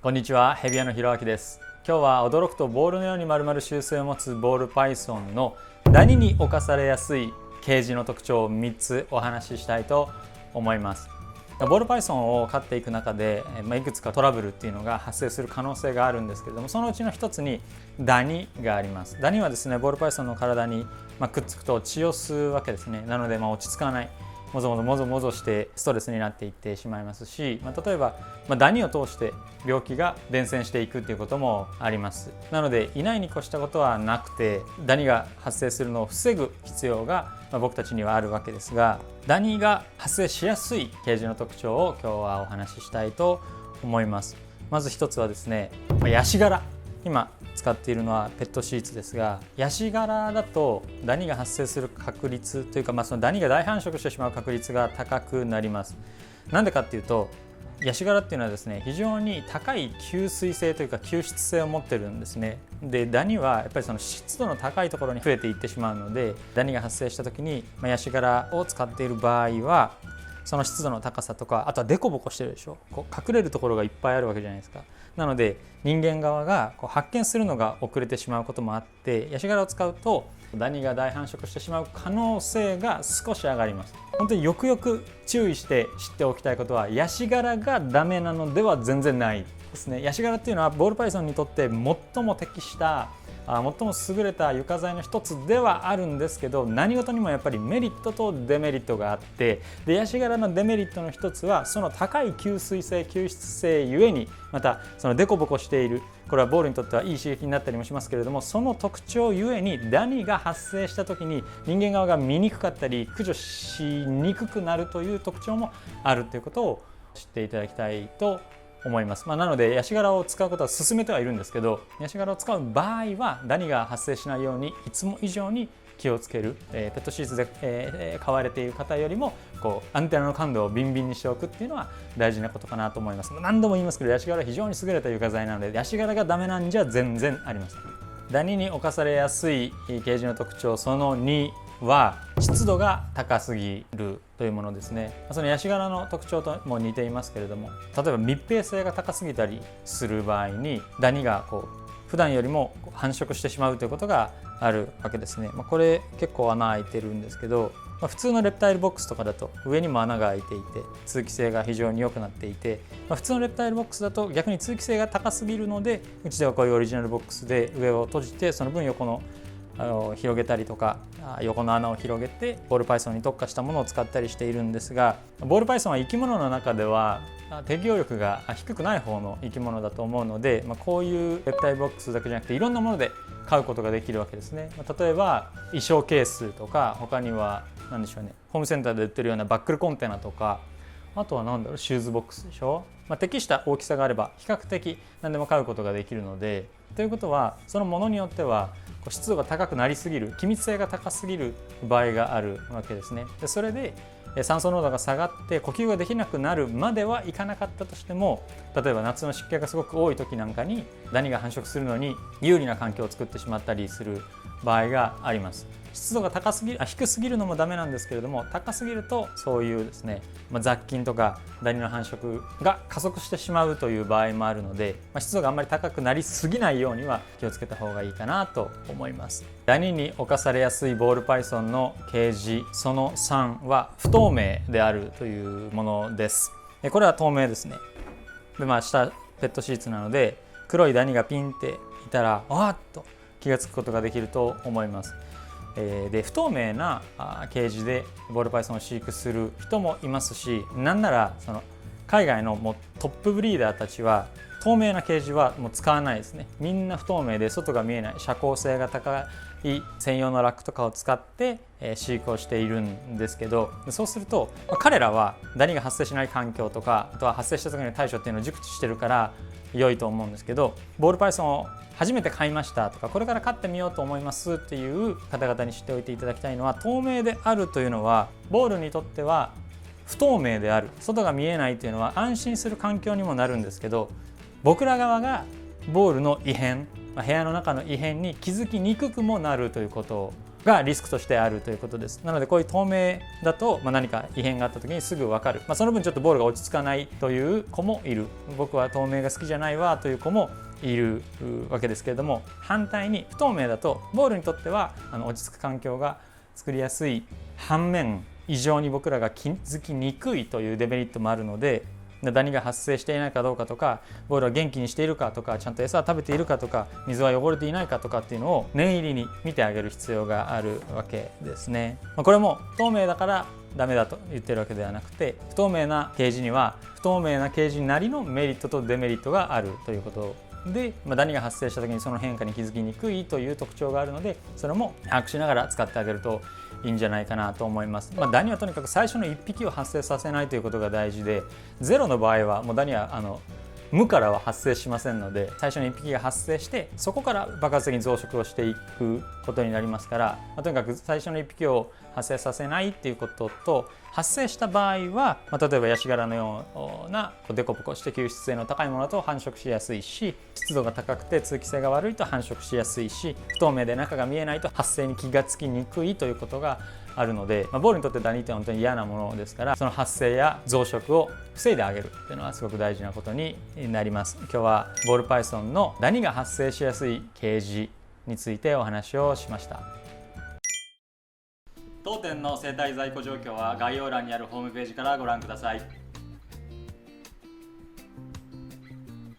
こんにちは、ヘビ屋のひろあきです。今日は驚くとボールのように丸々習性を持つボールパイソンのダニに侵されやすいケージの特徴を3つお話ししたいと思います。ボールパイソンを飼っていく中で、いくつかトラブルっていうのが発生する可能性があるんですけれども、そのうちの一つにダニがあります。ダニはですね、ボールパイソンの体にくっつくと血を吸うわけですね。なので落ち着かない、もぞもぞしてストレスになっていってしまいますし、例えば、ダニを通して病気が伝染していくということもあります。なのでいないに越したことはなくて、ダニが発生するのを防ぐ必要が僕たちにはあるわけですが、ダニが発生しやすいケージの特徴を今日はお話ししたいと思います。まず一つはですね、ヤシ殻。今使っているのはペットシーツですが、ヤシ殻だとダニが発生する確率というか、そのダニが大繁殖してしまう確率が高くなります。なんでかっていうと、ヤシ殻っていうのはですね、非常に高い吸水性というか吸湿性を持ってるんですね。で、ダニはやっぱりその湿度の高いところに増えていってしまうので、ダニが発生した時にヤシ殻を使っている場合は、その湿度の高さとか、あとはデコボコしてるでしょ、隠れるところがいっぱいあるわけじゃないですか。なので人間側が発見するのが遅れてしまうこともあって、ヤシ殻を使うとダニが大繁殖してしまう可能性が少し上がります。本当によくよく注意して知っておきたいことは、ヤシ殻がダメなのでは全然ないですね。ヤシ殻っていうのはボールパイソンにとって最も適した最も優れた床材の一つではあるんですけど、何事にもやっぱりメリットとデメリットがあって、でヤシ殻のデメリットの一つはその高い吸水性吸湿性ゆえに、またそのデコボコしている、これはボールにとってはいい刺激になったりもしますけれども、その特徴ゆえにダニが発生した時に人間側が見にくかったり駆除しにくくなるという特徴もあるということを知っていただきたいと思います。なのでヤシ殻を使うことは勧めてはいるんですけど、ヤシ殻を使う場合はダニが発生しないようにいつも以上に気をつける、ペットシーツで、飼われている方よりもアンテナの感度をビンビンにしておくっていうのは大事なことかなと思います。何度も言いますけど、ヤシ殻は非常に優れた床材なので、ヤシ殻がダメなんじゃ全然ありません。ダニに侵されやすいケージの特徴その2は、湿度が高すぎるというものですね。そのヤシ殻の特徴とも似ていますけれども、例えば密閉性が高すぎたりする場合にダニが普段よりも繁殖してしまうということがあるわけですね。これ結構穴開いてるんですけど、普通のレプタイルボックスとかだと上にも穴が開いていて通気性が非常に良くなっていて、普通のレプタイルボックスだと逆に通気性が高すぎるので、うちではこういうオリジナルボックスで上を閉じて、その分横の広げたりとか、横の穴を広げてボールパイソンに特化したものを使ったりしているんですが、ボールパイソンは生き物の中では適応力が低くない方の生き物だと思うので、こういうレプタイルボックスだけじゃなくていろんなもので飼うことができるわけですね。例えば衣装ケースとか、他には何でしょうね、ホームセンターで売ってるようなバックルコンテナとか、あとはシューズボックスでしょ。適した大きさがあれば比較的何でも飼うことができるので、ということはそのものによっては湿度が高くなりすぎる、気密性が高すぎる場合があるわけですね。それで酸素濃度が下がって呼吸ができなくなるまではいかなかったとしても、例えば夏の湿気がすごく多い時なんかにダニが繁殖するのに有利な環境を作ってしまったりする場合があります。湿度が低すぎるのもダメなんですけれども、高すぎるとそういうですね、雑菌とかダニの繁殖が加速してしまうという場合もあるので、湿度があんまり高くなりすぎないようには気をつけた方がいいかなと思います。ダニに侵されやすいボールパイソンのケージその3は不透明であるというものです。これは透明ですね。で、下ペットシーツなので黒いダニがピンっていたらっと気がつくことができると思います。で、不透明なケージでボールパイソンを飼育する人もいますし、なんならその海外のトップブリーダーたちは透明なケージはもう使わないですね。みんな不透明で外が見えない遮光性が高い専用のラックとかを使って飼育をしているんですけど、そうすると彼らはダニが発生しない環境とか、あとは発生した時の対処っていうのを熟知してるから良いと思うんですけど、ボールパイソンを初めて買いましたとか、これから飼ってみようと思いますっていう方々に知っておいていただきたいのは、透明であるというのはボールにとっては不透明である、外が見えないというのは安心する環境にもなるんですけど、僕ら側がボールの異変、部屋の中の異変に気づきにくくもなるということがリスクとしてあるということです。なのでこういう透明だと、何か異変があった時にすぐ分かる、その分ちょっとボールが落ち着かないという子もいる。僕は透明が好きじゃないわという子もいるわけですけれども、反対に不透明だとボールにとっては落ち着く環境が作りやすい反面、異常に僕らが気づきにくいというデメリットもあるので、ダニが発生していないかどうかとか、ボールは元気にしているかとか、ちゃんと餌を食べているかとか、水は汚れていないかとかっていうのを念入りに見てあげる必要があるわけですね。これも不透明だからダメだと言ってるわけではなくて、不透明なケージには不透明なケージなりのメリットとデメリットがあるということで、ダニが発生した時にその変化に気づきにくいという特徴があるので、それも把握しながら使ってあげるといいんじゃないかなと思います。ダニはとにかく最初の1匹を発生させないということが大事で、ゼロの場合はもうダニは無からは発生しませんので、最初の1匹が発生してそこから爆発的に増殖をしていくことになりますから、とにかく最初の1匹を発生させないっていうことと、発生した場合は、例えばヤシ殻のようなデコボコして吸湿性の高いものだと繁殖しやすいし、湿度が高くて通気性が悪いと繁殖しやすいし、不透明で中が見えないと発生に気がつきにくいということがあるので、ボールにとってダニって本当に嫌なものですから、その発生や増殖を防いであげるっていうのはすごく大事なことになります。今日はボールパイソンのダニが発生しやすいケージについてお話をしました。当店の生体在庫状況は概要欄にあるホームページからご覧ください。